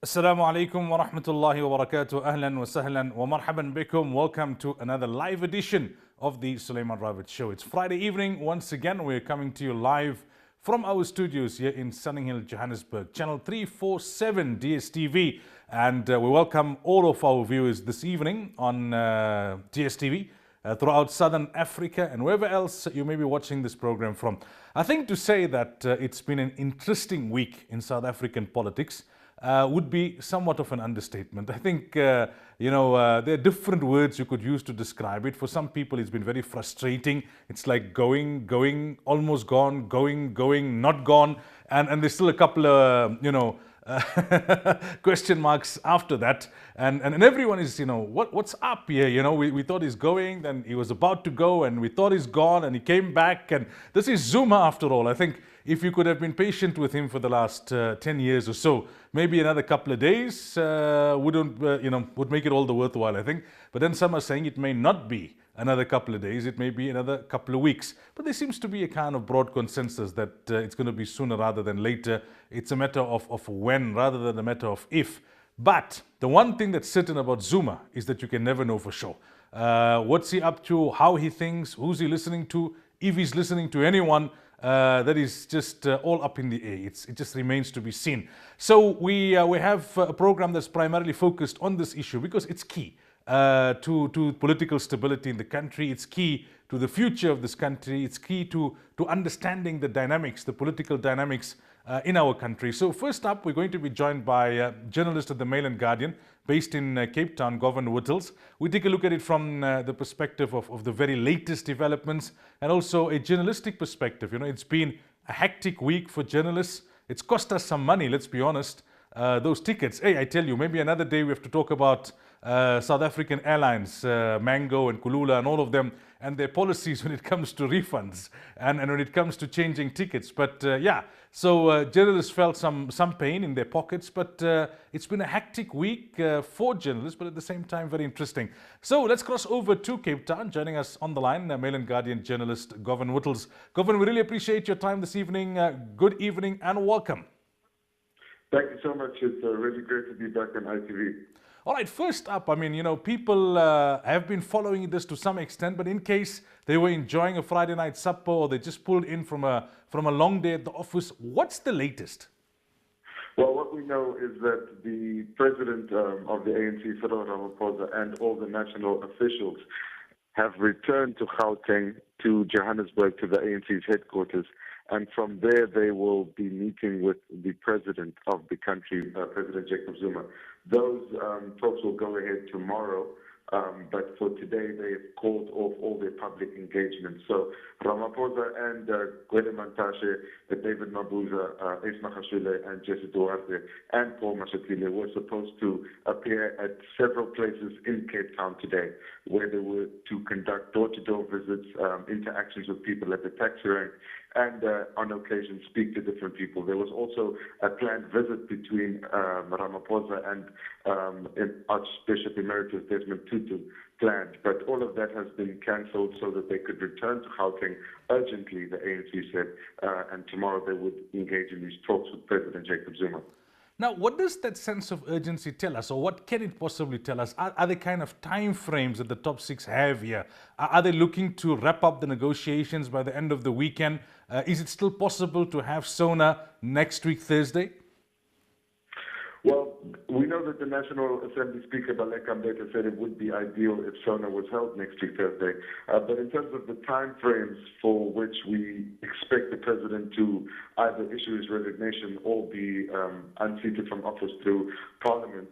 Assalamu alaikum wa rahmatullahi wa barakatuh. Ahlan wa sahlan wa marhaban bikum. Welcome to another live edition of the Sulaimaan Ravat show. It's Friday evening. Once again, we're coming to you live from our studios here in Sunning Hill, Johannesburg, channel 347 DSTV. And we welcome all of our viewers this evening on DSTV. Throughout Southern Africa and wherever else you may be watching this program from. I think to say that it's been an interesting week in South African politics would be somewhat of an understatement. I think, there are different words you could use to describe it. For some people, it's been very frustrating. It's like going, almost gone, going, not gone. And there's still a couple of, question marks after that, and everyone is, what's up here? We thought he's going, then he was about to go, and we thought he's gone, and he came back, and this is Zuma after all. I think if you could have been patient with him for the last 10 years or so, maybe another couple of days would make it all the worthwhile, I think. But then some are saying it may not be another couple of days, it may be another couple of weeks. But there seems to be a kind of broad consensus that it's going to be sooner rather than later. It's a matter of when rather than a matter of if. But the one thing that's certain about Zuma is that you can never know for sure. What's he up to, how he thinks, who's he listening to, if he's listening to anyone, that is just all up in the air. It just remains to be seen. So we have a program that's primarily focused on this issue because it's key to political stability in the country. It's key to the future of this country. It's key to understanding the dynamics, the political dynamics in our country. So first up, we're going to be joined by a journalist at the Mail and Guardian based in Cape Town, Govan Whittles. We take a look at it from the perspective of the very latest developments and also a journalistic perspective. It's been a hectic week for journalists. It's cost us some money, let's be honest. Those tickets, hey, I tell you, maybe another day we have to talk about South African Airlines, Mango and Kulula and all of them and their policies when it comes to refunds and when it comes to changing tickets. But so journalists felt some pain in their pockets, but it's been a hectic week for journalists, but at the same time very interesting. So let's cross over to Cape Town. Joining us on the line, Mail and Guardian journalist Govan Whittles. Govan, we really appreciate your time this evening. Good evening and welcome. Thank you so much. It's really great to be back on ITV. All right, first up, people have been following this to some extent, but in case they were enjoying a Friday night supper or they just pulled in from a long day at the office, what's the latest? Well, what we know is that the president of the ANC, Cyril Ramaphosa, and all the national officials have returned to Gauteng, to Johannesburg, to the ANC's headquarters. And from there, they will be meeting with the president of the country, President Jacob Zuma. Those talks will go ahead tomorrow, but for today, they've called off all their public engagements. So Ramaphosa and Gwede Mantashe, David Mabuza, Ace Magashule, and Jesse Duarte, and Paul Mashatile were supposed to appear at several places in Cape Town today, where they were to conduct door-to-door visits, interactions with people at the taxi rank, and on occasion speak to different people. There was also a planned visit between Ramaphosa and Archbishop Emeritus Desmond Tutu planned, but all of that has been cancelled so that they could return to Gauteng urgently, the ANC said, and tomorrow they would engage in these talks with President Jacob Zuma. Now, what does that sense of urgency tell us, or what can it possibly tell us? Are there kind of time frames that the top six have here? Are they looking to wrap up the negotiations by the end of the weekend? Is it still possible to have SONA next week, Thursday? Well, we know that the National Assembly Speaker, Baleka Mbete, said it would be ideal if SONA was held next week, Thursday. But in terms of the time frames for which we expect the president to either issue his resignation or be unseated from office through Parliament,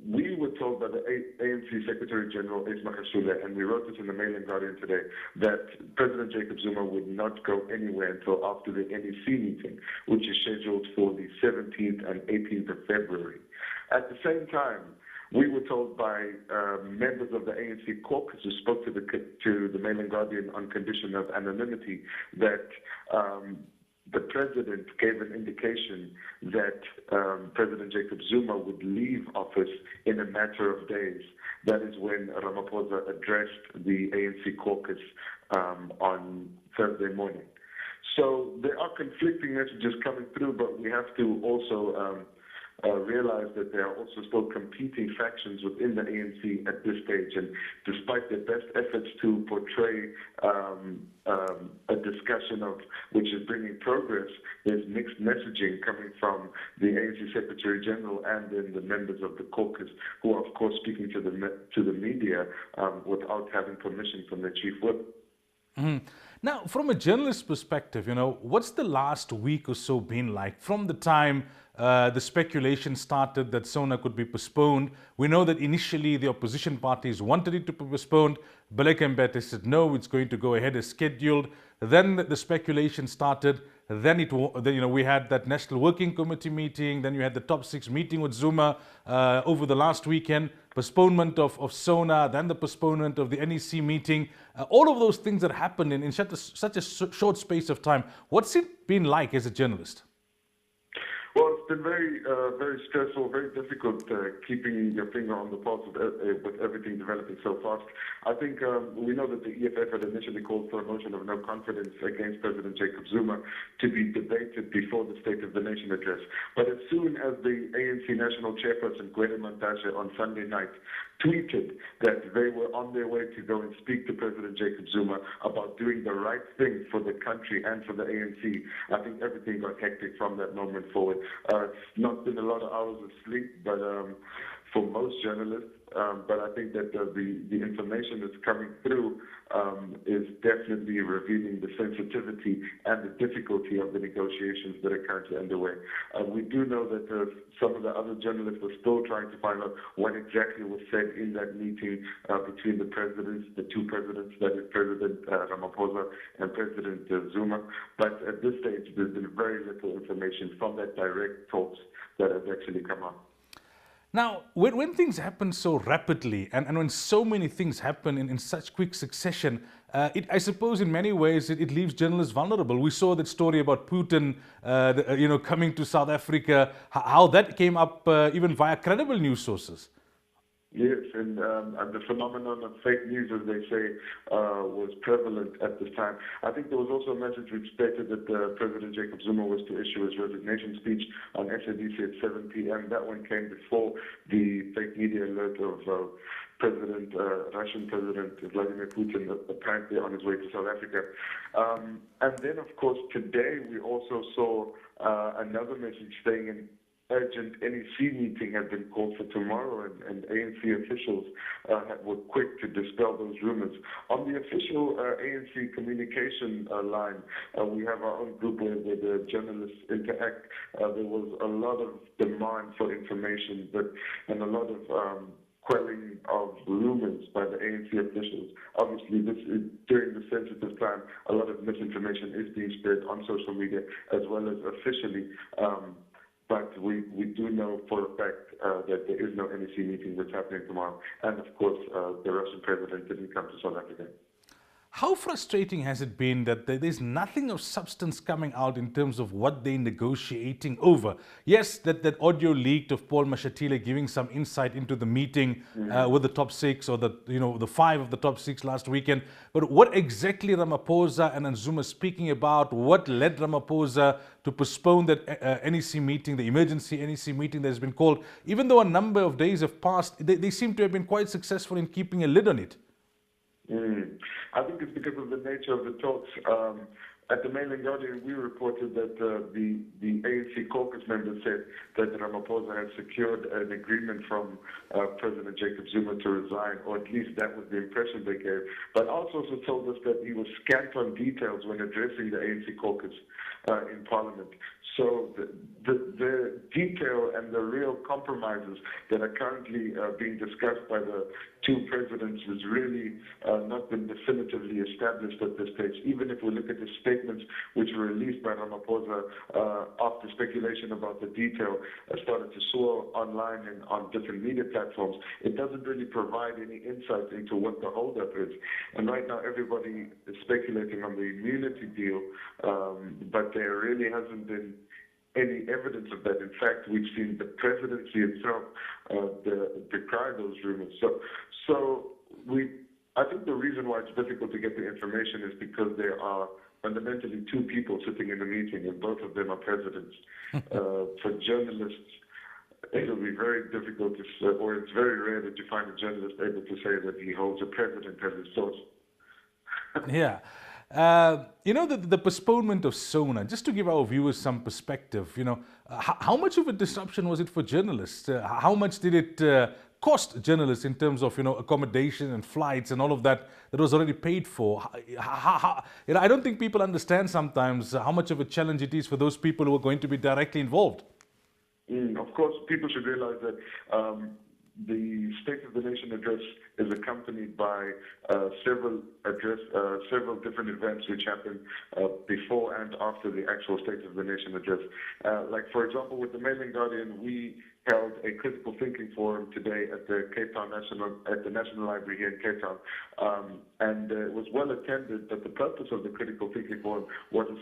we were told by the ANC Secretary General, Ace Magashule, and we wrote this in the Mail and Guardian today, that President Jacob Zuma would not go anywhere until after the NEC meeting, which is scheduled for the 17th and 18th of February. At the same time, we were told by members of the ANC caucus who spoke to the Mail and Guardian on condition of anonymity that the president gave an indication that President Jacob Zuma would leave office in a matter of days. That is when Ramaphosa addressed the ANC caucus on Thursday morning. So there are conflicting messages coming through, but we have to also realize that there are also still competing factions within the ANC at this stage. And despite their best efforts to portray a discussion of which is bringing progress, there's mixed messaging coming from the ANC Secretary General and then the members of the caucus, who are of course speaking to the media without having permission from their chief whip. Mm-hmm. Now, from a journalist perspective, what's the last week or so been like? From the time the speculation started that SONA could be postponed, we know that initially the opposition parties wanted it to be postponed. Baleka Mbete said no, it's going to go ahead as scheduled. Then the speculation started. Then we had that National Working Committee meeting. Then you had the top 6 meeting with Zuma over the last weekend. Postponement of SONA, then the postponement of the NEC meeting. All of those things that happened in such a short space of time. What's it been like as a journalist? Well, it's been very stressful, very difficult keeping your finger on the pulse with everything developing so fast. I think we know that the EFF had initially called for a motion of no confidence against President Jacob Zuma to be debated before the State of the Nation address. But as soon as the ANC National Chairperson, Gwede Mantashe, on Sunday night tweeted that they were on their way to go and speak to President Jacob Zuma about doing the right thing for the country and for the ANC, I think everything got hectic from that moment forward. It's not been a lot of hours of sleep, but for most journalists, but I think that the information that's coming through is definitely revealing the sensitivity and the difficulty of the negotiations that are currently underway. We do know that some of the other journalists are still trying to find out what exactly was said in that meeting between the two presidents, that is President Ramaphosa and President Zuma. But at this stage, there's been very little information from that direct talks that has actually come up. Now, when things happen so rapidly and when so many things happen in such quick succession, I suppose in many ways it leaves journalists vulnerable. We saw that story about Putin, coming to South Africa, how that came up even via credible news sources. Yes, and the phenomenon of fake news, as they say, was prevalent at this time. I think there was also a message which stated that President Jacob Zuma was to issue his resignation speech on SABC at 7 p.m. That one came before the fake media alert of Russian President Vladimir Putin, apparently on his way to South Africa. And then, of course, today we also saw another message saying an urgent NEC meeting had been called for tomorrow, and ANC officials were quick to dispel those rumors. On the official ANC communication line, we have our own group where the journalists interact. There was a lot of demand for information, and a lot of quelling of rumors by the ANC officials. Obviously, this is during the sensitive time. A lot of misinformation is being spread on social media as well as officially. But we do know for a fact that there is no NEC meeting that's happening tomorrow. And of course, the Russian president didn't come to South Africa. How frustrating has it been that there's nothing of substance coming out in terms of what they're negotiating over? Yes, that audio leaked of Paul Mashatile giving some insight into the meeting with the top 6 or the 5 of the top 6 last weekend. But what exactly Ramaphosa and Zuma speaking about? What led Ramaphosa to postpone that NEC meeting, the emergency NEC meeting that has been called? Even though a number of days have passed, they seem to have been quite successful in keeping a lid on it. I think it's because of the nature of the talks. At the Mail and Guardian, we reported that the ANC caucus members said that Ramaphosa had secured an agreement from President Jacob Zuma to resign, or at least that was the impression they gave. But also told us that he was scant on details when addressing the ANC caucus in Parliament. So the detail and the real compromises that are currently being discussed by the two presidents has really not been definitively established at this stage. Even if we look at the statements which were released by Ramaphosa after speculation about the detail started to soar online and on different media platforms, it doesn't really provide any insight into what the holdup is. And right now everybody is speculating on the immunity deal, but there really hasn't been any evidence of that. In fact, we've seen the presidency itself decry those rumors. I think the reason why it's difficult to get the information is because there are fundamentally two people sitting in a meeting, and both of them are presidents. For journalists, it will be very difficult or it's very rare that you find a journalist able to say that he holds a president as his source. Yeah. The postponement of SONA, just to give our viewers some perspective, how much of a disruption was it for journalists? How much did it cost journalists in terms of, accommodation and flights and all of that was already paid for? I don't think people understand sometimes how much of a challenge it is for those people who are going to be directly involved. Of course, people should realize that the State of the Nation address is accompanied by several different events which happen before and after the actual State of the Nation address. Like, for example, with the Mail and Guardian, we held a critical thinking forum today at the National Library here in Cape Town, and it was well attended. But the purpose of the critical thinking forum would have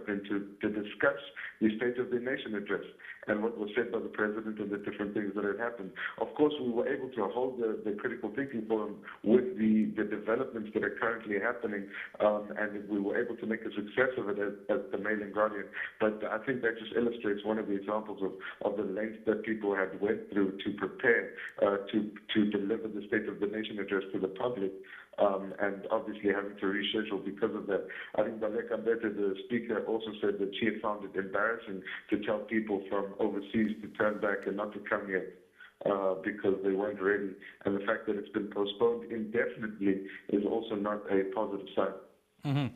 been to discuss the State of the Nation address and what was said by the president and the different things that had happened. Of course, we were able to hold the critical thinking forum with the developments that are currently happening, and we were able to make a success of it at the Mail and Guardian. But I think that just illustrates one of the examples of the length that people had went through to prepare to deliver the State of the Nation address to the public, and obviously having to reschedule because of that. I think Baleka Mbete, the speaker, also said that she had found it embarrassing to tell people from overseas to turn back and not to come yet because they weren't ready. And the fact that it's been postponed indefinitely is also not a positive sign. Mm-hmm.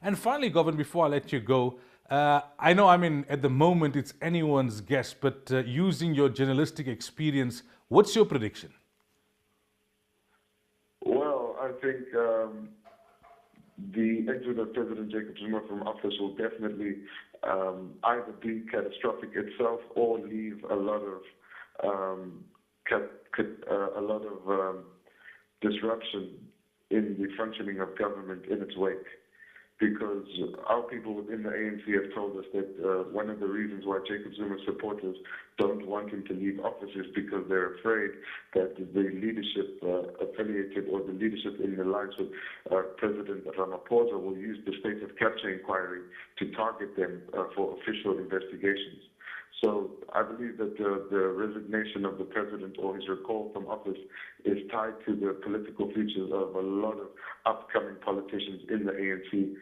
And finally, Govan, before I let you go, I know, at the moment it's anyone's guess, but using your journalistic experience, what's your prediction? Well, I think the exit of President Jacob Zuma from office will definitely either be catastrophic itself or leave a lot of disruption in the functioning of government in its wake. Because our people within the ANC have told us that one of the reasons why Jacob Zuma's supporters don't want him to leave office is because they're afraid that the leadership affiliated or the leadership in the likes of President Ramaphosa will use the state of capture inquiry to target them for official investigations. So I believe that the resignation of the president or his recall from office is tied to the political futures of a lot of upcoming politicians in the ANC,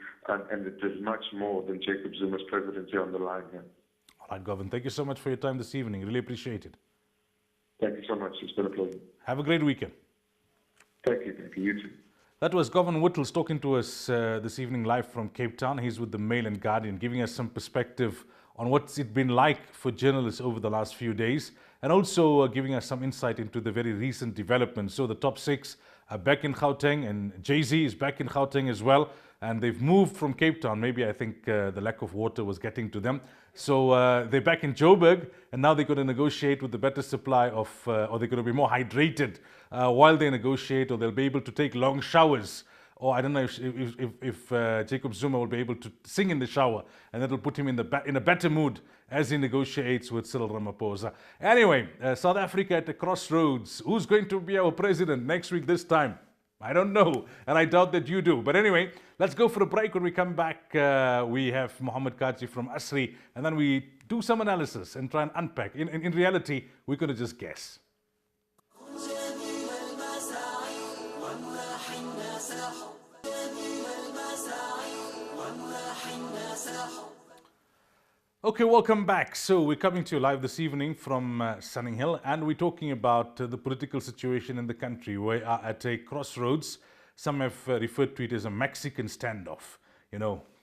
and it is much more than Jacob Zuma's presidency on the line here. All right, Govan, thank you so much for your time this evening. Really appreciate it. Thank you so much. It's been a pleasure. Have a great weekend. Thank you. Thank you. You too. That was Govan Whittles talking to us this evening live from Cape Town. He's with the Mail and Guardian, giving us some perspective on what's it been like for journalists over the last few days, and also giving us some insight into the very recent developments. So the top six are back in Gauteng, and Jay-Z is back in Gauteng as well, and they've moved from Cape Town. Maybe I think the lack of water was getting to them. So they're back in Joburg, and now they're going to negotiate with the better supply of, or they're going to be more hydrated while they negotiate, or they'll be able to take long showers. Or I don't know if Jacob Zuma will be able to sing in the shower, and that will put him in a better mood as he negotiates with Cyril Ramaphosa. Anyway, South Africa at a crossroads. Who's going to be our president next week this time? I don't know, and I doubt that you do. But anyway, let's go for a break. When we come back, we have Mohammed Kaji from S03, and then we do some analysis and try and unpack. In reality, we're going to just guess. Okay, welcome back. So we're coming to you live this evening from Sunning Hill, and we're talking about the political situation in the country. We are at a crossroads. Some have referred to it as a Mexican standoff,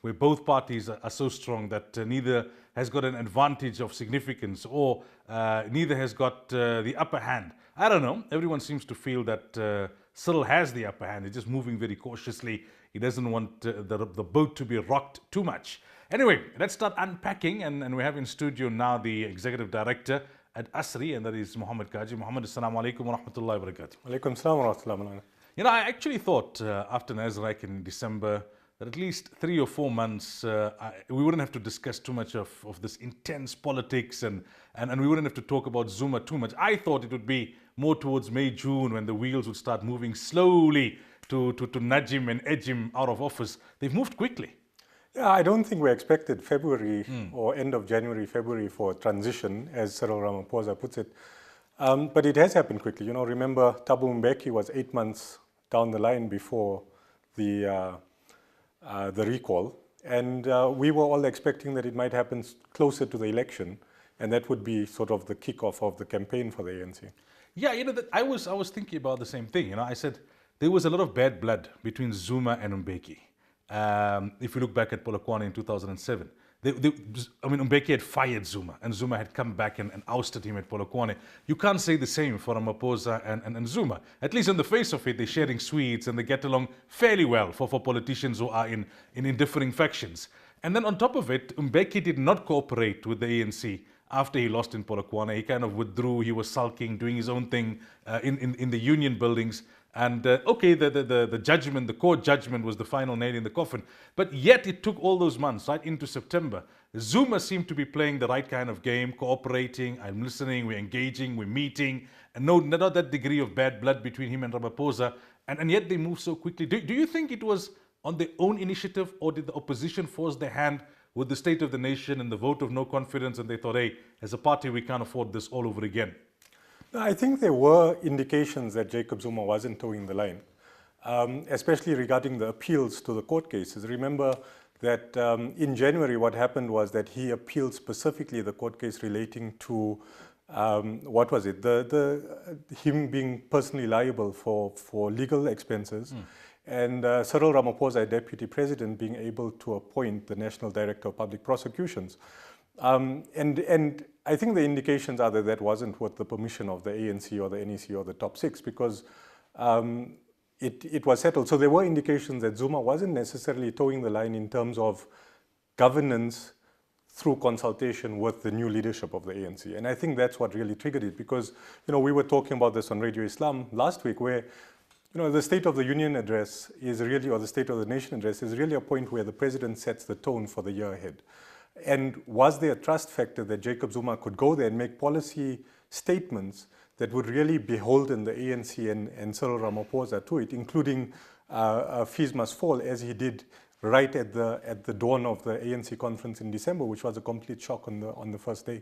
where both parties are so strong that neither has got an advantage of significance, or neither has got the upper hand. I don't know. Everyone seems to feel that Cyril has the upper hand. He's just moving very cautiously. He doesn't want the boat to be rocked too much. Anyway, let's start unpacking, and we have in studio now the Executive Director at S03, and that is Mohammed Kaji. Mohammed, assalamu alaikum wa rahmatullahi wa barakatuh. Alaikum salam wa rahmatullahi. I actually thought after Nasraq in December that at least 3 or 4 months we wouldn't have to discuss too much of this intense politics, and we wouldn't have to talk about Zuma too much. I thought it would be more towards May, June, when the wheels would start moving slowly to nudge him and edge him out of office. They've moved quickly. Yeah, I don't think we expected February or end of January, February for transition, as Cyril Ramaphosa puts it. But it has happened quickly. You know, remember Thabo Mbeki was 8 months down the line before the recall, and we were all expecting that it might happen closer to the election, and that would be sort of the kickoff of the campaign for the ANC. Yeah, you know, that I was thinking about the same thing. You know, I said there was a lot of bad blood between Zuma and Mbeki. If you look back at Polokwane in 2007, I mean, Mbeki had fired Zuma, and Zuma had come back and ousted him at Polokwane. You can't say the same for Ramaphosa and Zuma. At least on the face of it, they're sharing sweets and they get along fairly well for politicians who are in differing factions. And then on top of it, Mbeki did not cooperate with the ANC after he lost in Polokwane. He kind of withdrew. He was sulking, doing his own thing in the union buildings. And okay, the judgment, the court judgment was the final nail in the coffin. But yet it took all those months, right into September. Zuma seemed to be playing the right kind of game, cooperating. I'm listening, we're engaging, we're meeting. And no, not that degree of bad blood between him and Ramaphosa. And yet they moved so quickly. Do you think it was on their own initiative, or did the opposition force their hand with the state of the nation and the vote of no confidence, and they thought, hey, as a party, we can't afford this all over again? No, I think there were indications that Jacob Zuma wasn't towing the line, especially regarding the appeals to the court cases. Remember that in January, what happened was that he appealed specifically the court case relating to, what was it, him being personally liable for legal expenses. And Cyril Ramaphosa, deputy president, being able to appoint the National Director of Public Prosecutions. And I think the indications are that that wasn't with the permission of the ANC or the NEC or the top six, because it was settled. So there were indications that Zuma wasn't necessarily towing the line in terms of governance through consultation with the new leadership of the ANC. And I think that's what really triggered it, because, you know, we were talking about this on Radio Islam last week, where, you know, the State of the Union address is really, or the State of the Nation address is really a point where the president sets the tone for the year ahead. And was there a trust factor that Jacob Zuma could go there and make policy statements that would really beholden the ANC and Cyril Ramaphosa to it, including fees must fall, as he did right at the dawn of the ANC conference in December, which was a complete shock on the first day.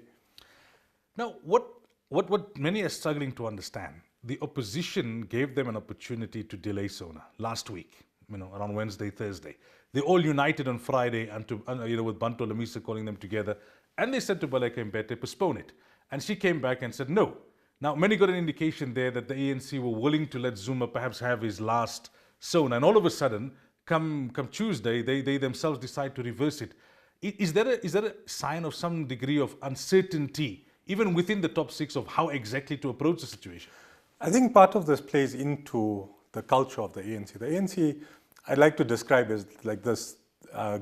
Now, what many are struggling to understand, the opposition gave them an opportunity to delay SONA last week, you know, around Wednesday, Thursday. They all united on Friday, and with Bantu Lamisa calling them together, and they said to Baleka Mbete, postpone it. And she came back and said no. Now, many got an indication there that the ANC were willing to let Zuma perhaps have his last SONA, and all of a sudden, come Tuesday, they themselves decide to reverse it. Is there a sign of some degree of uncertainty, even within the top six, of how exactly to approach the situation? I think part of this plays into the culture of the ANC. The ANC, I'd like to describe as like this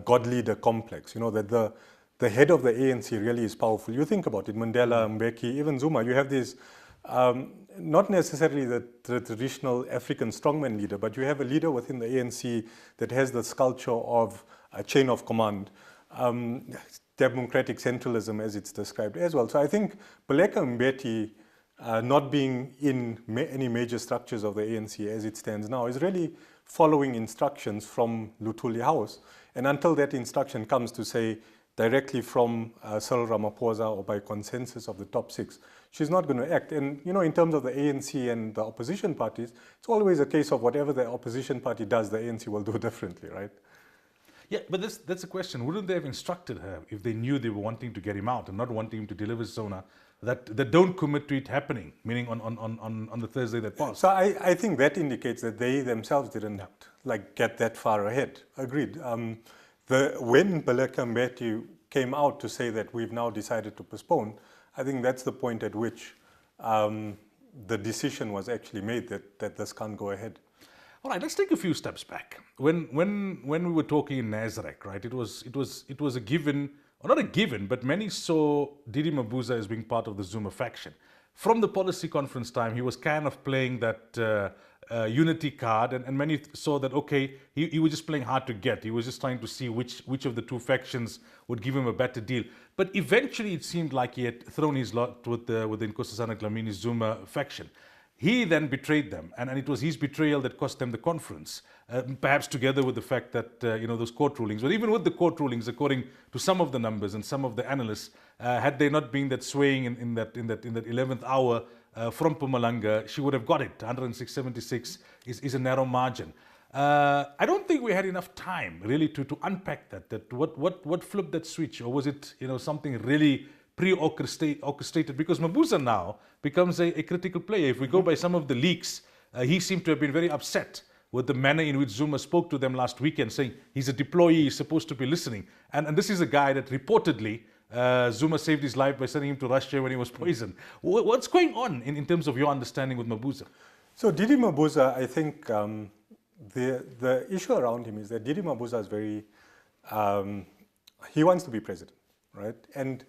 god leader complex, you know, that the head of the ANC really is powerful. You think about it, Mandela, Mbeki, even Zuma, you have these, not necessarily the traditional African strongman leader, but you have a leader within the ANC that has this culture of a chain of command, democratic centralism as it's described as well. So I think Baleka Mbete, not being in any major structures of the ANC as it stands now, is really following instructions from Luthuli House. And until that instruction comes to say directly from Cyril Ramaphosa or by consensus of the top six, she's not going to act. And, you know, in terms of the ANC and the opposition parties, it's always a case of whatever the opposition party does, the ANC will do differently, right? Yeah, but that's a question. Wouldn't they have instructed her, if they knew they were wanting to get him out and not wanting him to deliver SONA, that don't commit to it happening, meaning on the Thursday that passed? So I think that indicates that they themselves didn't get that far ahead. Agreed. When Baleka Mbete came out to say that we've now decided to postpone, I think that's the point at which the decision was actually made that this can't go ahead. All right, let's take a few steps back. When we were talking in Nasrec, right, it was a given, or not a given, but many saw Didi Mabuza as being part of the Zuma faction. From the policy conference time, he was kind of playing that unity card, and many saw that, okay, he was just playing hard to get. He was just trying to see which of the two factions would give him a better deal. But eventually it seemed like he had thrown his lot with the Nkosazana Dlamini Zuma faction. He then betrayed them, and it was his betrayal that cost them the conference, perhaps together with the fact that, those court rulings. But even with the court rulings, according to some of the numbers and some of the analysts, had there not been that swaying in that 11th hour from Mpumalanga, she would have got it. 106.76 is a narrow margin. I don't think we had enough time really to unpack that what flipped that switch, or was it something really pre-orchestrated? Because Mabuza now becomes a critical player. If we go by some of the leaks, he seemed to have been very upset with the manner in which Zuma spoke to them last weekend, saying he's a deployee, he's supposed to be listening. And this is a guy that reportedly Zuma saved his life by sending him to Russia when he was poisoned. What's going on in terms of your understanding with Mabuza? So Didi Mabuza, I think the issue around him is that Didi Mabuza is very, he wants to be president, right? And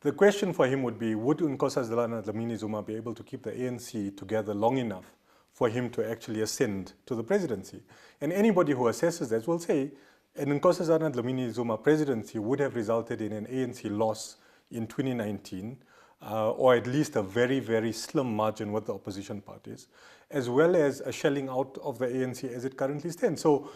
the question for him would be, would Nkosazana Dlamini Zuma be able to keep the ANC together long enough for him to actually ascend to the presidency? And anybody who assesses that will say an Nkosazana Dlamini Zuma presidency would have resulted in an ANC loss in 2019, or at least a very, very slim margin with the opposition parties, as well as a shelling out of the ANC as it currently stands. So,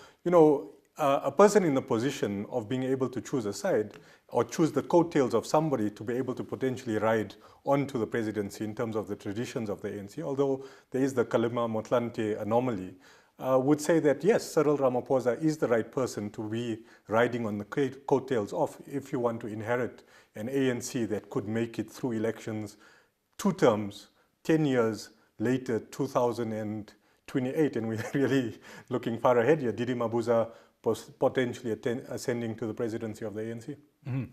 a person in the position of being able to choose a side or choose the coattails of somebody to be able to potentially ride onto the presidency in terms of the traditions of the ANC, although there is the Kalima Motlanthe anomaly, would say that yes, Cyril Ramaphosa is the right person to be riding on the coattails of if you want to inherit an ANC that could make it through elections 2 terms, 10 years later, 2028, and we're really looking far ahead here. Didi Mabuza potentially ascending to the presidency of the ANC. Mm-hmm.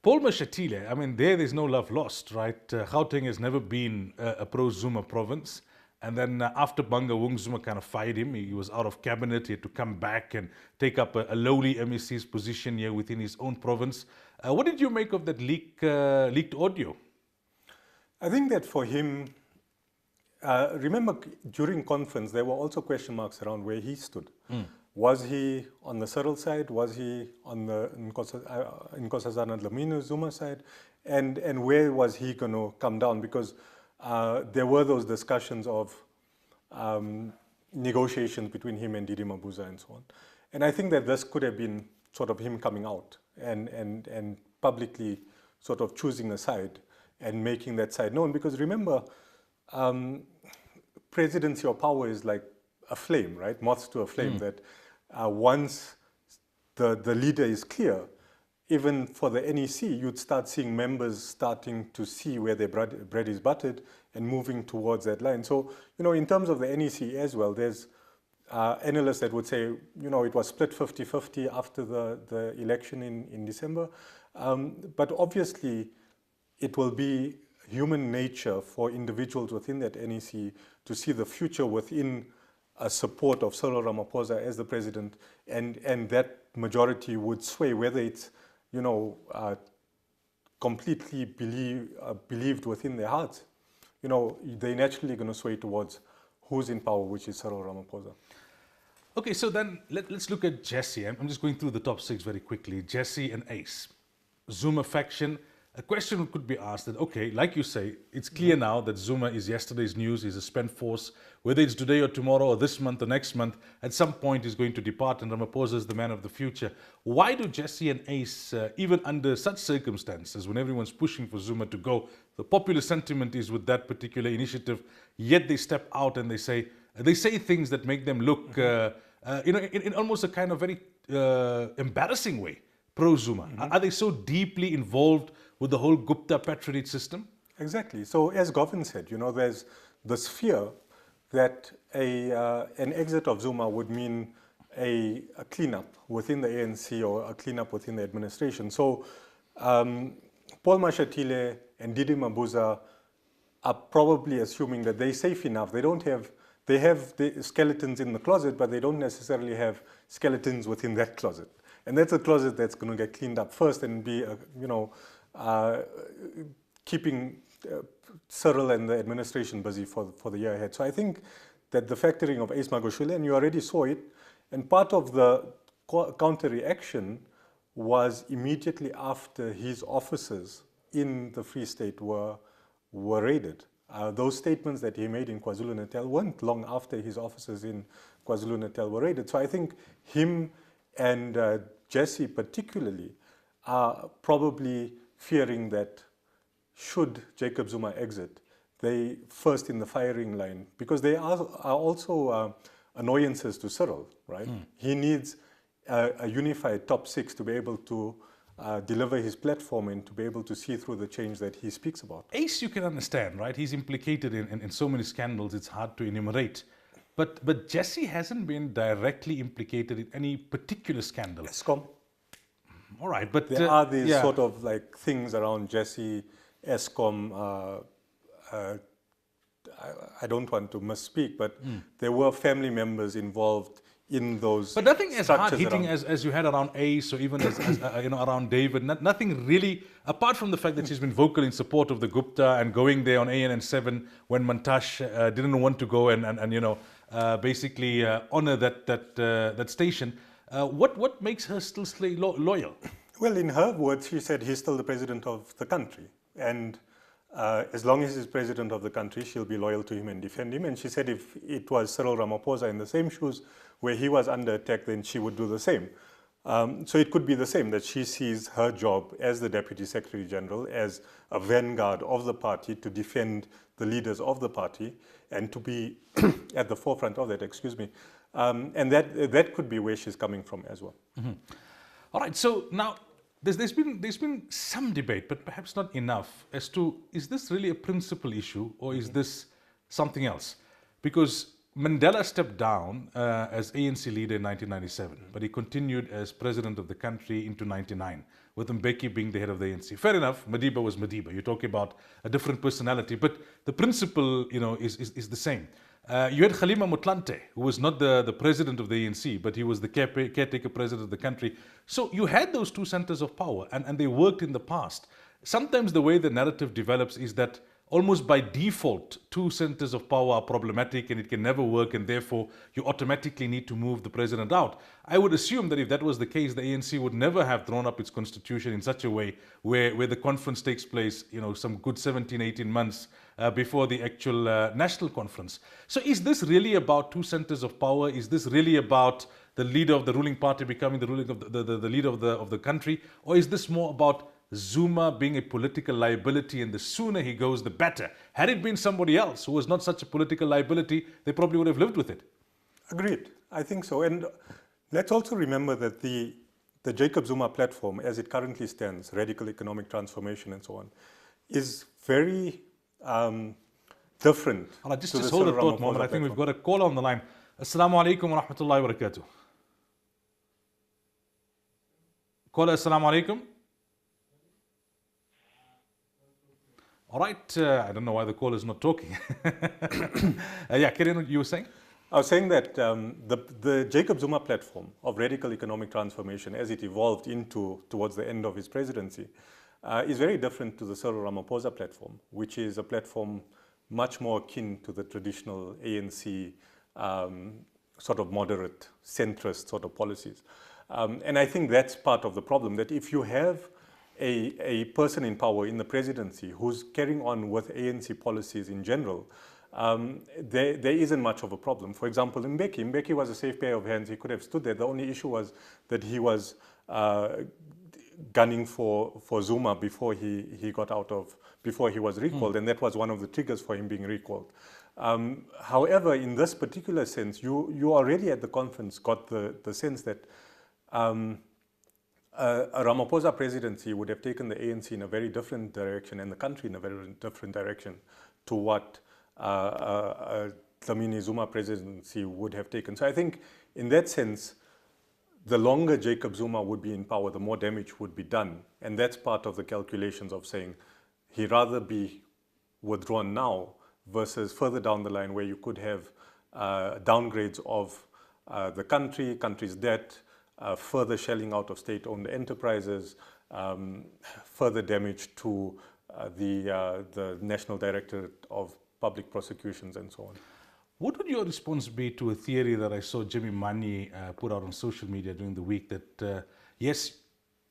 Paul Mashatile, I mean, there's no love lost, right? Gauteng has never been a pro-Zuma province. And then after Banga, Wung Zuma kind of fired him. He was out of cabinet. He had to come back and take up a lowly MEC's position here within his own province. What did you make of that leaked audio? I think that for him, remember during conference, there were also question marks around where he stood. Was he on the Cyril side? Was he on the Nkosazana Dlamini Zuma side? And where was he going to come down? Because there were those discussions of negotiations between him and Didi Mabuza and so on. And I think that this could have been sort of him coming out and publicly sort of choosing a side and making that side known. Because remember, presidency or power is like a flame, right? Moths to a flame, that once the leader is clear, even for the NEC, you'd start seeing members starting to see where their bread is buttered and moving towards that line. So, in terms of the NEC as well, there's analysts that would say, it was split 50-50 after the election in December. But obviously, it will be human nature for individuals within that NEC to see the future within a support of Cyril Ramaphosa as the president, and that majority would sway whether it's completely believed within their hearts. They're naturally going to sway towards who's in power, which is Cyril Ramaphosa. Okay, so then let's look at Jesse. I'm just going through the top 6 very quickly. Jesse and Ace. Zuma faction. A question could be asked that, okay, like you say, it's clear now that Zuma is yesterday's news, he's a spent force. Whether it's today or tomorrow or this month or next month, at some point he's going to depart and Ramaphosa is the man of the future. Why do Jesse and Ace, even under such circumstances, when everyone's pushing for Zuma to go, the popular sentiment is with that particular initiative, yet they step out and they say things that make them look, in almost a kind of very embarrassing way, pro-Zuma. Are they so deeply involved with the whole Gupta patronage system? Exactly. So as Govind said, there's this fear that an exit of Zuma would mean a cleanup within the ANC or a cleanup within the administration. So Paul Mashatile and Didi Mabuza are probably assuming that they're safe enough. They have the skeletons in the closet, but they don't necessarily have skeletons within that closet. And that's a closet that's going to get cleaned up first and be, keeping Cyril and the administration busy for the year ahead. So I think that the factoring of Ace Magashule, and you already saw it, and part of the counter-reaction was immediately after his offices in the Free State were raided. Those statements that he made in KwaZulu-Natal weren't long after his offices in KwaZulu-Natal were raided. So I think him and Jesse particularly are probably fearing that should Jacob Zuma exit, they first in the firing line, because they are also annoyances to Cyril, right? He needs a unified top six to be able to deliver his platform and to be able to see through the change that he speaks about. Ace, you can understand, right? He's implicated in so many scandals, it's hard to enumerate. But Jesse hasn't been directly implicated in any particular scandal. Eskom. All right, but there are these sort of like things around Jesse, Eskom. I don't want to misspeak, but there were family members involved in those. But nothing as hard hitting as you had around Ace, or even as around David. Nothing really, apart from the fact that she's been vocal in support of the Gupta and going there on ANN7 when Mantash didn't want to go and basically honor that station. What makes her still stay loyal? Well, in her words, she said he's still the president of the country, and as long as he's president of the country, she'll be loyal to him and defend him. And she said if it was Cyril Ramaphosa in the same shoes where he was under attack, then she would do the same. So it could be the same, that she sees her job as the Deputy Secretary General as a vanguard of the party to defend the leaders of the party and to be at the forefront of that, and that could be where she's coming from as well. Mm-hmm. All right, so now there's been some debate, but perhaps not enough, as to is this really a principal issue or is this something else? Because Mandela stepped down as ANC leader in 1997, but he continued as president of the country into 99, with Mbeki being the head of the ANC. Fair enough, Madiba was Madiba. You're talking about a different personality, but the principle, is the same. You had Kgalema Motlanthe, who was not the president of the ANC, but he was the caretaker president of the country. So you had those two centers of power, and they worked in the past. Sometimes the way the narrative develops is that almost by default, two centers of power are problematic and it can never work, and therefore you automatically need to move the president out. I would assume that if that was the case, the ANC would never have drawn up its constitution in such a way where the conference takes place, some good 17, 18 months before the actual national conference. So is this really about two centers of power? Is this really about the leader of the ruling party becoming the leader of the country? Or is this more about Zuma being a political liability, and the sooner he goes, the better? Had it been somebody else who was not such a political liability, they probably would have lived with it. Agreed. I think so. And let's also remember that the Jacob Zuma platform, as it currently stands, radical economic transformation and so on, is very different. All right, just hold a thought, Mohammed. I think we've got a caller on the line. Assalamu alaikum wa rahmatullahi wa barakatuh. Caller, assalamu alaikum. All right, I don't know why the caller is not talking. Yeah, Kiran, you were saying? I was saying that the Jacob Zuma platform of radical economic transformation, as it evolved towards the end of his presidency, is very different to the Cyril Ramaphosa platform, which is a platform much more akin to the traditional ANC sort of moderate, centrist sort of policies. And I think that's part of the problem, that if you have a person in power in the presidency who's carrying on with ANC policies in general, there isn't much of a problem. For example, Mbeki was a safe pair of hands. He could have stood there. The only issue was that he was gunning for Zuma before he was recalled, and that was one of the triggers for him being recalled. However, in this particular sense, you already at the conference got the sense that a Ramaphosa presidency would have taken the ANC in a very different direction and the country in a very different direction to what Dlamini Zuma presidency would have taken. So I think in that sense, the longer Jacob Zuma would be in power, the more damage would be done. And that's part of the calculations of saying he'd rather be withdrawn now versus further down the line where you could have downgrades of the country's debt, further shelling out of state-owned enterprises, further damage to the National Directorate of Public Prosecutions and so on. What would your response be to a theory that I saw Jimmy Mani put out on social media during the week that, yes,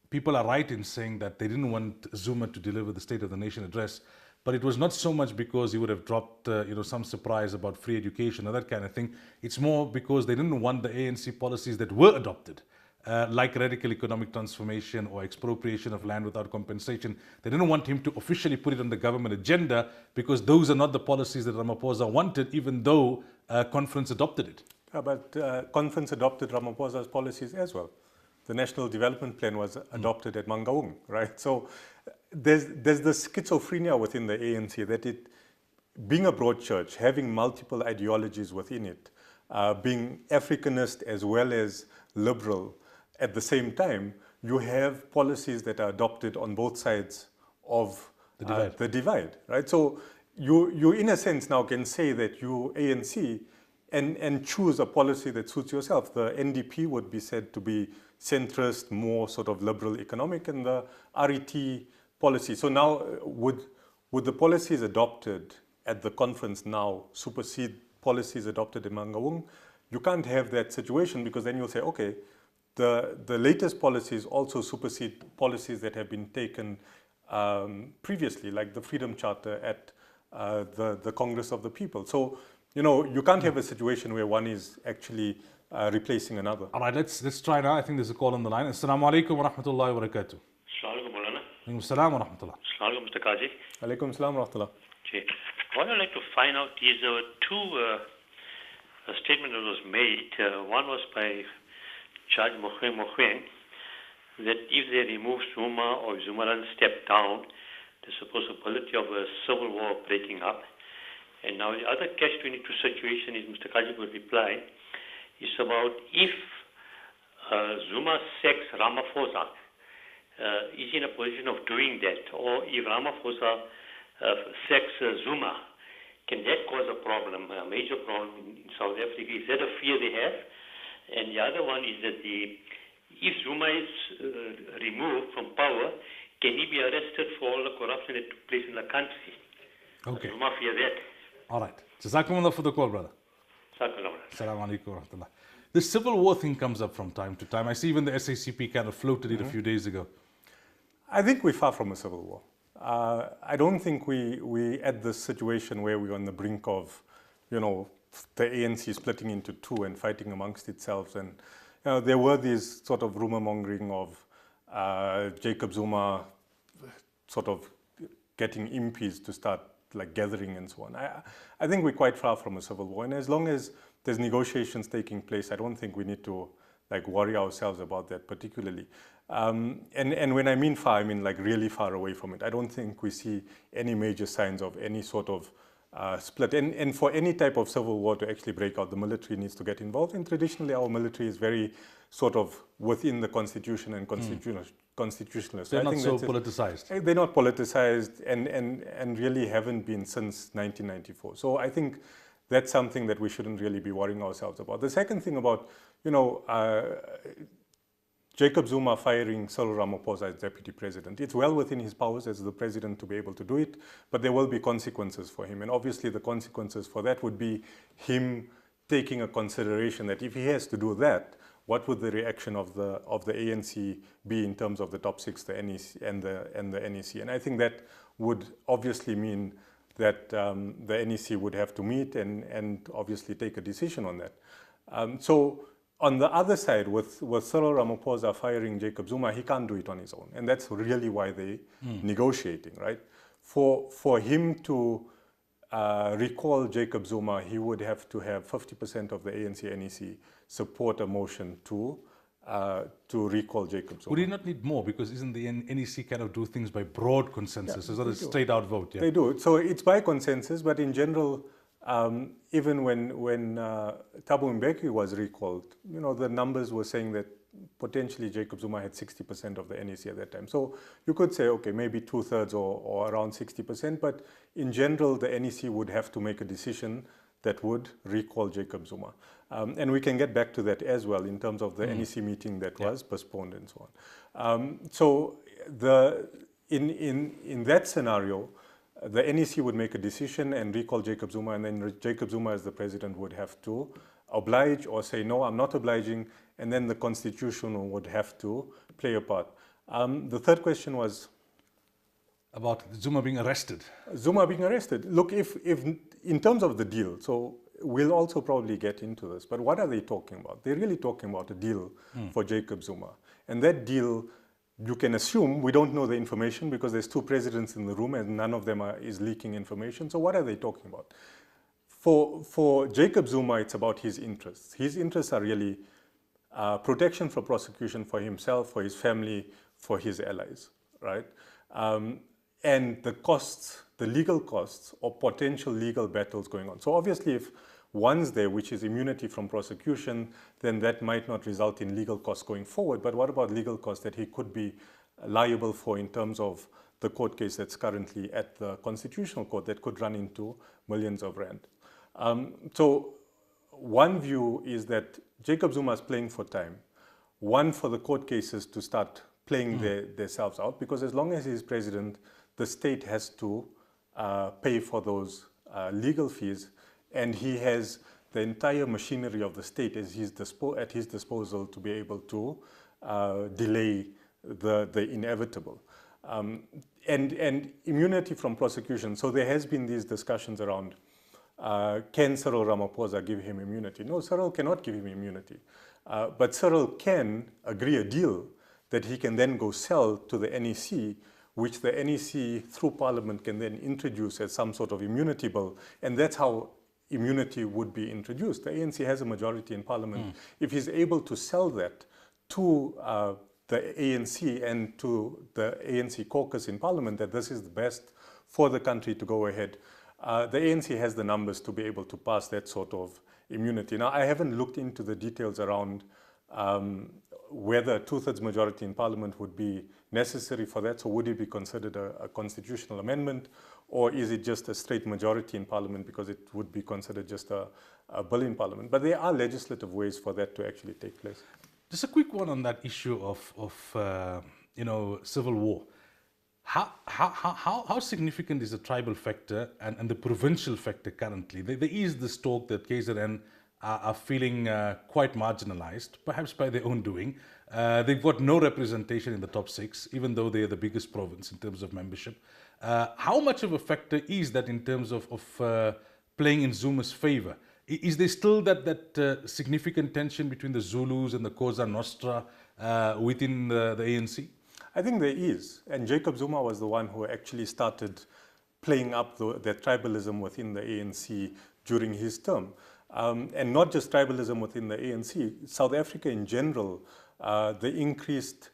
people are right in saying that they didn't want Zuma to deliver the State of the Nation address, but it was not so much because he would have dropped some surprise about free education or that kind of thing. It's more because they didn't want the ANC policies that were adopted, like radical economic transformation or expropriation of land without compensation. They didn't want him to officially put it on the government agenda because those are not the policies that Ramaphosa wanted, even though conference adopted it. But conference adopted Ramaphosa's policies as well. The National Development Plan was adopted at Mangaung, right? So there's the schizophrenia within the ANC that it, being a broad church, having multiple ideologies within it, being Africanist as well as liberal at the same time, you have policies that are adopted on both sides of the divide, right? So you in a sense now can say that you ANC and choose a policy that suits yourself. The NDP would be said to be centrist, more sort of liberal economic, and the RET policy. So now would the policies adopted at the conference now supersede policies adopted in Mangaung? You can't have that situation because then you'll say, okay, the latest policies also supersede policies that have been taken previously, like the Freedom Charter at the Congress of the People. So, you can't have a situation where one is actually replacing another. All right, let's try now. I think there's a call on the line. Assalamu alaikum wa rahmatullahi wa barakatuh. Assalamualaikum, Moulana. Alaikum salam wa rahmatullah. Assalamualaikum, Mr. Qazi. Alaikum salam wa rahmatullah. Okay. What I'd like to find out is there were two statements that was made. One was by Judge Mokheng that if they remove Zuma or Zuma doesn't step down, there's a possibility of a civil war breaking up. And now the other catch-22 situation is, Mr. Qazi would reply, is about if Zuma sacks Ramaphosa, is in a position of doing that, or if Ramaphosa sacks Zuma, can that cause a problem, a major problem in South Africa? Is that a fear they have? And the other one is that if Zuma is removed from power, can he be arrested for all the corruption that took place in the country? Okay. Zuma fear that. All right. Jazakumullah for the call, brother. Assalamu alaikum wa rahmatullah. The civil war thing comes up from time to time. I see even the SACP kind of floated it a few days ago. I think we're far from a civil war. I don't think we at the situation where we're on the brink of, the ANC splitting into two and fighting amongst itself. And there were these sort of rumor mongering of Jacob Zuma sort of getting impedes to start like gathering and so on. I think we're quite far from a civil war. And as long as there's negotiations taking place, I don't think we need to like worry ourselves about that particularly. And when I mean far, I mean like really far away from it. I don't think we see any major signs of any sort of split. And for any type of civil war to actually break out, the military needs to get involved. And traditionally, our military is very sort of within the constitution and constitutionalist. They're not so politicized. They're not politicized and really haven't been since 1994. So I think that's something that we shouldn't really be worrying ourselves about. The second thing about, Jacob Zuma firing Cyril Ramaphosa as deputy president. It's well within his powers as the president to be able to do it, but there will be consequences for him. And obviously the consequences for that would be him taking a consideration that if he has to do that, what would the reaction of the ANC be in terms of the top six, the NEC and the NEC? And I think that would obviously mean that the NEC would have to meet and obviously take a decision on that. So on the other side, with Cyril Ramaphosa firing Jacob Zuma, he can't do it on his own. And that's really why they're negotiating, right? For him to recall Jacob Zuma, he would have to have 50% of the ANC-NEC support a motion to recall Jacob Zuma. Would he not need more? Because isn't the NEC kind of do things by broad consensus? It's not a straight out vote. Yeah? They do. So it's by consensus, but in general, even when Thabo Mbeki was recalled, the numbers were saying that potentially Jacob Zuma had 60% of the NEC at that time. So you could say, okay, maybe 2/3 or around 60%, but in general, the NEC would have to make a decision that would recall Jacob Zuma. And we can get back to that as well in terms of the NEC meeting that was postponed and so on. So in that scenario, the NEC would make a decision and recall Jacob Zuma, and then Jacob Zuma as the president would have to oblige or say, no, I'm not obliging, and then the constitution would have to play a part. The third question was? About Zuma being arrested. Zuma being arrested. Look, if in terms of the deal, so we'll also probably get into this, but what are they talking about? They're really talking about a deal for Jacob Zuma. And that deal, you can assume, we don't know the information because there's two presidents in the room and none of them is leaking information. So what are they talking about? For Jacob Zuma, it's about his interests. His interests are really protection from prosecution for himself, for his family, for his allies, right? And the costs, the legal costs or potential legal battles going on. So obviously if one's there, which is immunity from prosecution, then that might not result in legal costs going forward. But what about legal costs that he could be liable for in terms of the court case that's currently at the Constitutional Court that could run into millions of rand? So one view is that Jacob Zuma is playing for time. One, for the court cases to start playing themselves out, because as long as he's president, the state has to pay for those legal fees, and he has the entire machinery of the state at his disposal to be able to delay the inevitable. And immunity from prosecution. So there has been these discussions around, can Cyril Ramaphosa give him immunity? No, Cyril cannot give him immunity. But Cyril can agree a deal that he can then go sell to the NEC, which the NEC through Parliament can then introduce as some sort of immunity bill. And that's how immunity would be introduced. The ANC has a majority in Parliament. If he's able to sell that to the ANC and to the ANC caucus in Parliament, that this is the best for the country to go ahead, the ANC has the numbers to be able to pass that sort of immunity. Now, I haven't looked into the details around whether a two-thirds majority in Parliament would be necessary for that. So would it be considered a constitutional amendment, or is it just a straight majority in Parliament because it would be considered just a bill in Parliament? But there are legislative ways for that to actually take place. Just a quick one on that issue of civil war. How significant is the tribal factor and the provincial factor currently? There is this talk that KZN are feeling quite marginalized, perhaps by their own doing. They've got no representation in the top 6, even though they are the biggest province in terms of membership. How much of a factor is that in terms of playing in Zuma's favor? Is there still that significant tension between the Zulus and the Cosa Nostra within the ANC? I think there is. And Jacob Zuma was the one who actually started playing up that tribalism within the ANC during his term. And not just tribalism within the ANC, South Africa in general, the increased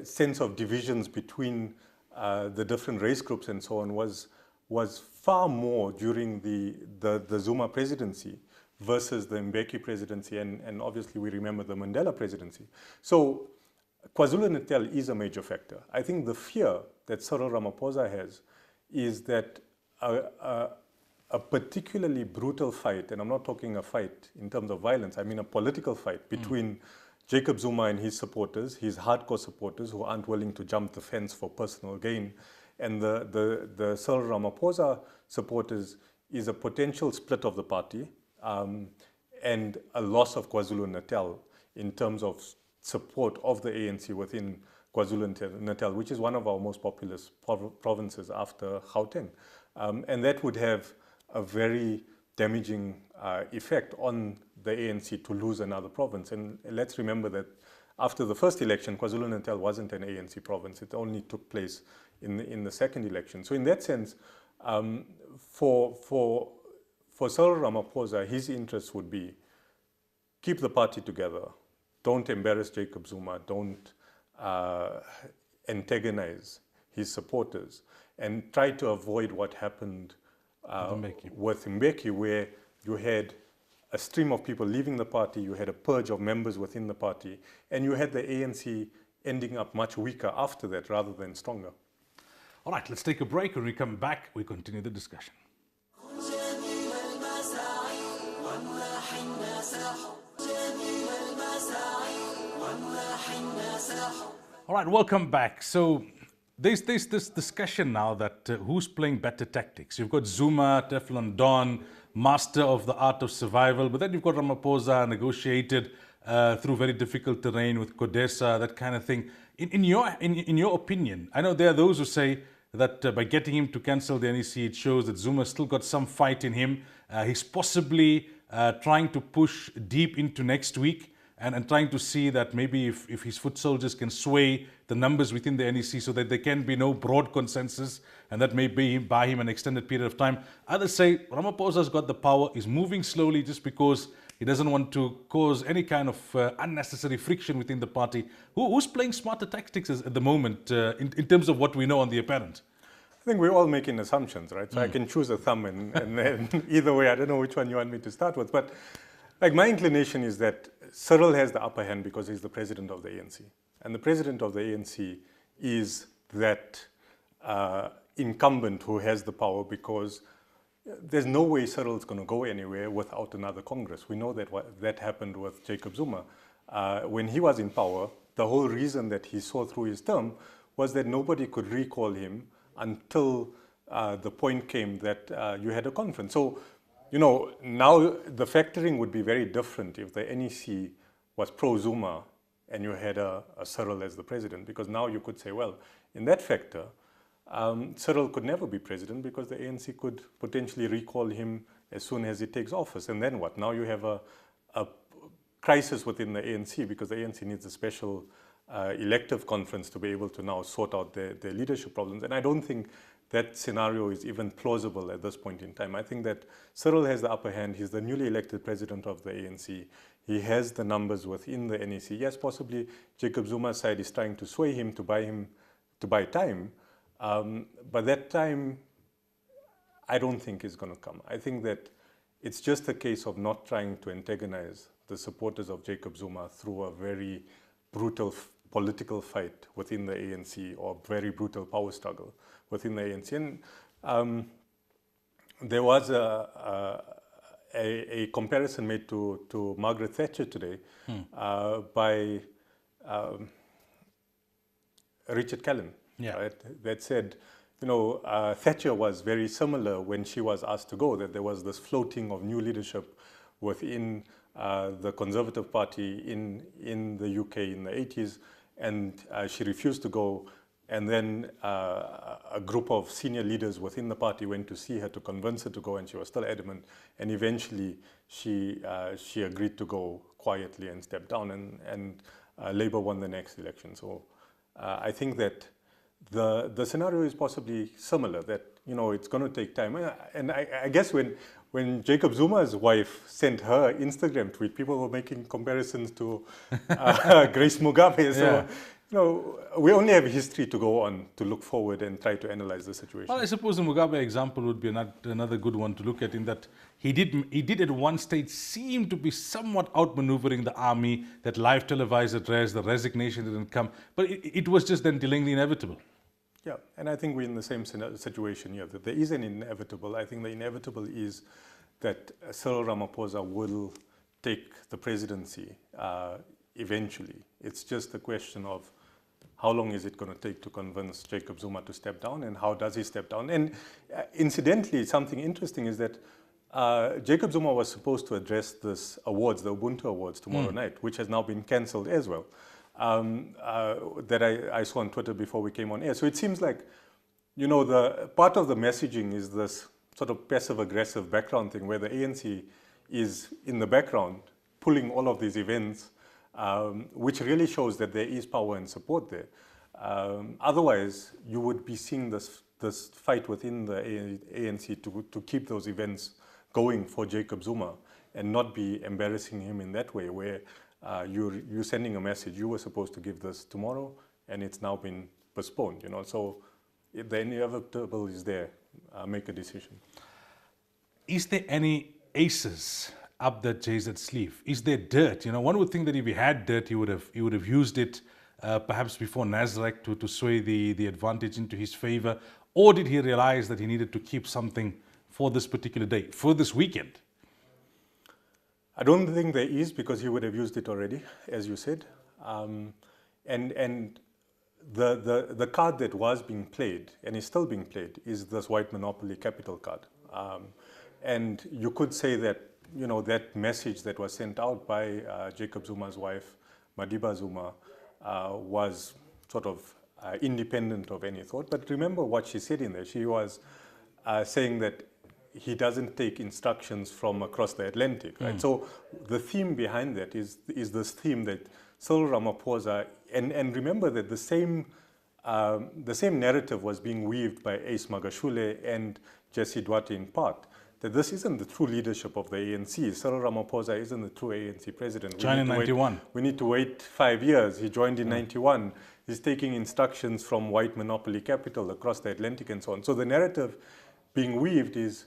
sense of divisions between the different race groups and so on was far more during the Zuma presidency versus the Mbeki presidency, and obviously we remember the Mandela presidency. So KwaZulu-Natal is a major factor. I think the fear that Cyril Ramaphosa has is that a particularly brutal fight, and I'm not talking a fight in terms of violence, I mean a political fight between Jacob Zuma and his supporters, his hardcore supporters who aren't willing to jump the fence for personal gain, and the Cyril Ramaphosa supporters is a potential split of the party and a loss of KwaZulu-Natal in terms of support of the ANC within KwaZulu-Natal, which is one of our most populous provinces after Gauteng. And that would have a very damaging effect on the ANC to lose another province. And let's remember that after the first election, KwaZulu-Natal wasn't an ANC province. It only took place in the second election. So in that sense, for Cyril Ramaphosa, his interest would be keep the party together. Don't embarrass Jacob Zuma. Don't antagonize his supporters. And try to avoid what happened with Mbeki, where you had a stream of people leaving the party, you had a purge of members within the party, and you had the ANC ending up much weaker after that rather than stronger. All right, let's take a break. When we come back, we continue the discussion. All right, welcome back. So there's this discussion now that who's playing better tactics. You've got Zuma, Teflon Don, master of the art of survival, but then you've got Ramaphosa, negotiated through very difficult terrain with CODESA, that kind of thing. In your opinion, I know there are those who say that by getting him to cancel the NEC, it shows that Zuma still got some fight in him. He's possibly trying to push deep into next week and trying to see that maybe if his foot soldiers can sway the numbers within the NEC so that there can be no broad consensus, and that may be buy him an extended period of time. Others say Ramaphosa's got the power, is moving slowly just because he doesn't want to cause any kind of unnecessary friction within the party. Who's playing smarter tactics at the moment in terms of what we know on the apparent? I think we're all making assumptions, right? So I can choose a thumb and then either way, I don't know which one you want me to start with. But like my inclination is that Cyril has the upper hand because he's the president of the ANC. And the president of the ANC is that incumbent who has the power, because there's no way Cyril's going to go anywhere without another Congress. We know that that happened with Jacob Zuma. When he was in power, the whole reason that he saw through his term was that nobody could recall him until the point came that you had a conference. So, you know, now the factoring would be very different if the NEC was pro-Zuma and you had a Cyril as the president, because now you could say, well, in that factor, Cyril could never be president because the ANC could potentially recall him as soon as he takes office. And then what? Now you have a crisis within the ANC because the ANC needs a special elective conference to be able to now sort out their leadership problems. And I don't think that scenario is even plausible at this point in time. I think that Cyril has the upper hand. He's the newly elected president of the ANC. He has the numbers within the NEC. Yes, possibly Jacob Zuma's side is trying to sway him to buy time. But that time, I don't think is going to come. I think that it's just a case of not trying to antagonize the supporters of Jacob Zuma through a very brutal political fight within the ANC or very brutal power struggle within the ANC. And there was a comparison made to Margaret Thatcher today by Richard Callan. Yeah. Right? That said, you know, Thatcher was very similar when she was asked to go, that there was this floating of new leadership within the Conservative Party in the UK in the 80s, and she refused to go. And then a group of senior leaders within the party went to see her to convince her to go, and she was still adamant. And eventually, she agreed to go quietly and step down, and Labour won the next election. So I think that the scenario is possibly similar, that, you know, it's going to take time. And I guess when Jacob Zuma's wife sent her Instagram tweet, people were making comparisons to Grace Mugabe. So, yeah. You know, we only have history to go on to look forward and try to analyze the situation. Well, I suppose the Mugabe example would be another good one to look at, in that he did at one stage seem to be somewhat outmaneuvering the army. That live televised address, the resignation didn't come, but it was just then delaying the inevitable. Yeah, and I think we're in the same situation here, that there is an inevitable. I think the inevitable is that Cyril Ramaphosa will take the presidency eventually. It's just a question of how long is it going to take to convince Jacob Zuma to step down, and how does he step down? And incidentally, something interesting is that Jacob Zuma was supposed to address this awards, the Ubuntu Awards, tomorrow night, which has now been cancelled as well. That I saw on Twitter before we came on air. So it seems like, you know, the part of the messaging is this sort of passive-aggressive background thing where the ANC is in the background pulling all of these events, which really shows that there is power and support there. Otherwise, you would be seeing this fight within the ANC to keep those events going for Jacob Zuma and not be embarrassing him in that way, where you're sending a message, you were supposed to give this tomorrow, and it's now been postponed, you know. So the inevitable is there. Make a decision. Is there any aces up that JZ's sleeve? Is there dirt? You know, one would think that if he had dirt, he would have used it perhaps before Nasrec to sway the advantage into his favor. Or did he realize that he needed to keep something for this particular day, for this weekend? I don't think there is, because he would have used it already, as you said. And the card that was being played, and is still being played, is this white monopoly capital card. And you could say that, you know, that message that was sent out by Jacob Zuma's wife, Madiba Zuma, was sort of independent of any thought. But remember what she said in there. She was saying that he doesn't take instructions from across the Atlantic, right? So the theme behind that is this theme that Cyril Ramaphosa, and remember that the same narrative was being weaved by Ace Magashule and Jesse Duarte in part, that this isn't the true leadership of the ANC. Cyril Ramaphosa isn't the true ANC president. Joined in 91. We need to wait 5 years. He joined in 91. He's taking instructions from white monopoly capital across the Atlantic and so on. So the narrative being weaved is,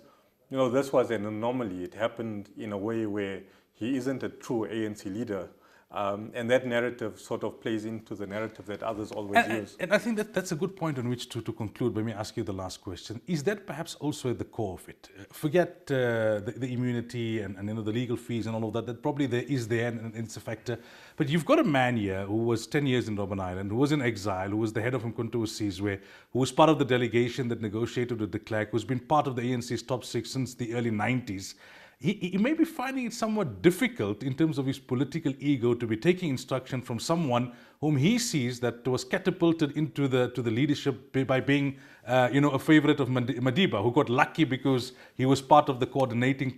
this was an anomaly. It happened in a way where he isn't a true ANC leader. And that narrative sort of plays into the narrative that others always use. And I think that's a good point on which to conclude. Let me ask you the last question. Is that perhaps also at the core of it? Forget the immunity and the legal fees and all of that. That probably and it's a factor. But you've got a man here who was 10 years in Robben Island, who was in exile, who was the head of Umkhonto Sizwe, who was part of the delegation that negotiated with de Klerk, who's been part of the ANC's top six since the early 90s. He may be finding it somewhat difficult in terms of his political ego to be taking instruction from someone whom he sees that was catapulted into the leadership by being a favorite of Madiba, who got lucky because he was part of the coordinating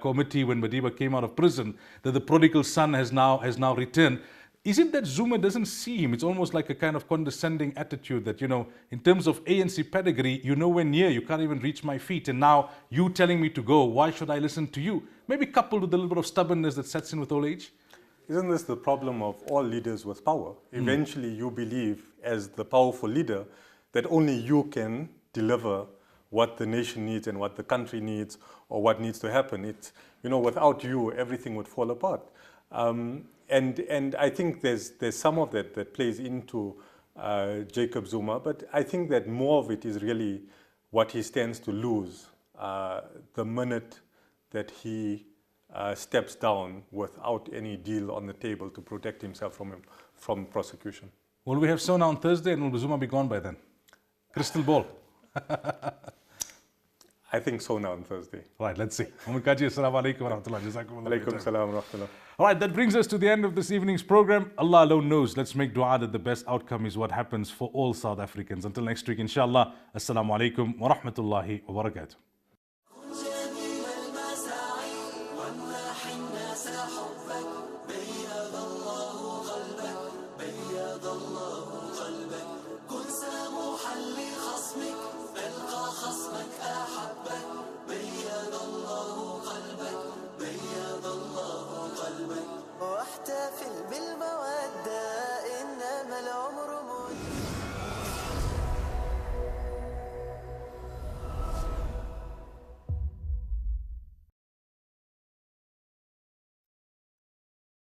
committee when Madiba came out of prison, that the prodigal son has now returned. Is it that Zuma doesn't see him? It's almost like a kind of condescending attitude that, in terms of ANC pedigree, you're nowhere near, you can't even reach my feet. And now you telling me to go, why should I listen to you? Maybe coupled with a little bit of stubbornness that sets in with old age? Isn't this the problem of all leaders with power? Eventually you believe, as the powerful leader, that only you can deliver what the nation needs and what the country needs or what needs to happen. It's, without you, everything would fall apart. And I think there's some of that plays into Jacob Zuma, but I think that more of it is really what he stands to lose the minute that he steps down without any deal on the table to protect himself from prosecution. Will we have Sona on Thursday and will Zuma be gone by then? Crystal ball. I think so now on Thursday. Right, let's see. Assalamu alaikum wa rahmatullah. Alaikum salam wa rahmatullah. All right, that brings us to the end of this evening's program. Allah alone knows. Let's make dua that the best outcome is what happens for all South Africans. Until next week, inshallah. Assalamu alaikum wa rahmatullahi wa barakatuh.